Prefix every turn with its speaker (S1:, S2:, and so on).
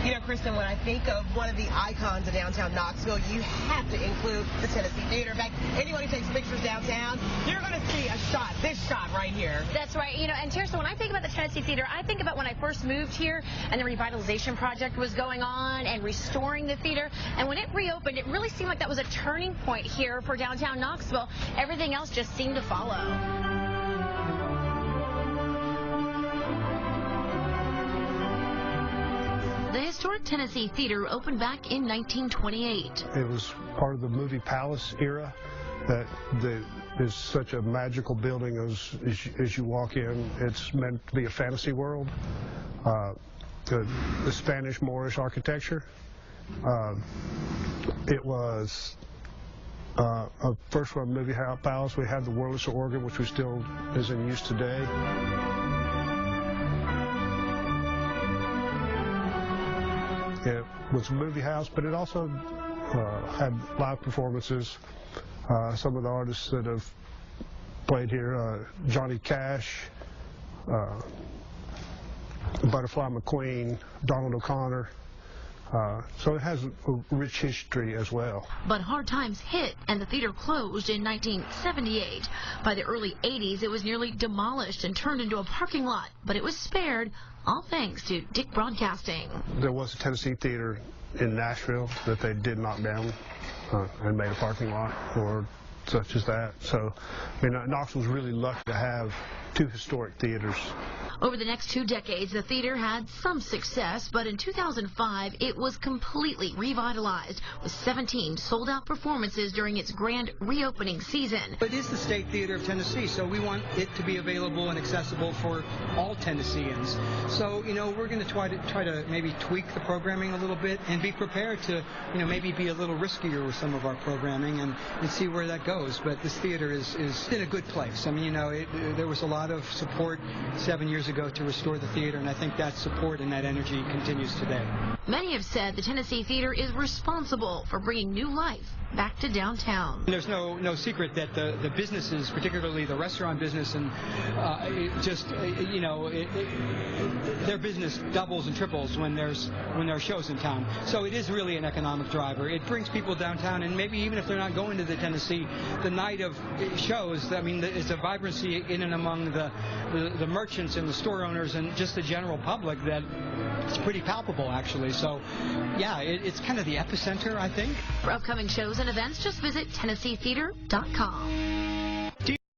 S1: You know, Kristen, when I think of one of the icons of downtown Knoxville, you have to include the Tennessee Theater. In fact, anyone who takes pictures downtown, you're going to see a shot, this shot right here.
S2: That's right. You know, and Teresa, when I think about the Tennessee Theater, I think about when I first moved here and the revitalization project was going on and restoring the theater. And when it reopened, it really seemed like that was a turning point here for downtown Knoxville. Everything else just seemed to follow. The historic Tennessee Theater opened back in 1928.
S3: It was part of the movie Palace era. That is such a magical building as you walk in. It's meant to be a fantasy world. The Spanish Moorish architecture. It was a first run movie palace. We had the Wurlitzer organ, which still is in use today. It was a movie house, but it also had live performances. Some of the artists that have played here, Johnny Cash, Butterfly McQueen, Donald O'Connor. So it has a rich history as well.
S2: But hard times hit and the theater closed in 1978. By the early 80s, it was nearly demolished and turned into a parking lot, but it was spared, all thanks to Dick Broadcasting.
S3: There was a Tennessee Theater in Nashville that they did knock down and made a parking lot or such as that. So, I mean, Knoxville's really lucky to have two historic theaters.
S2: Over the next 2 decades, the theater had some success, but in 2005, it was completely revitalized with 17 sold-out performances during its grand reopening season.
S4: It is the State Theater of Tennessee, so we want it to be available and accessible for all Tennesseans. So, you know, we're going to try to maybe tweak the programming a little bit and be prepared to, you know, maybe be a little riskier with some of our programming and see where that goes. But this theater is in a good place. I mean, you know, there was a lot of support 7 years ago to restore the theater, and I think that support and that energy continues today.
S2: Many have said the Tennessee Theater is responsible for bringing new life back to downtown.
S4: There's no secret that the businesses, particularly the restaurant business, and you know, their business doubles and triples when there's shows in town. So it is really an economic driver. It brings people downtown, and maybe even if they're not going to the Tennessee, the night of shows, I mean, it's a vibrancy in and among the merchants and the store owners and just the general public that it's pretty palpable, actually. So, yeah, it's kind of the epicenter, I think.
S2: For upcoming shows and events, just visit TennesseeTheater.com.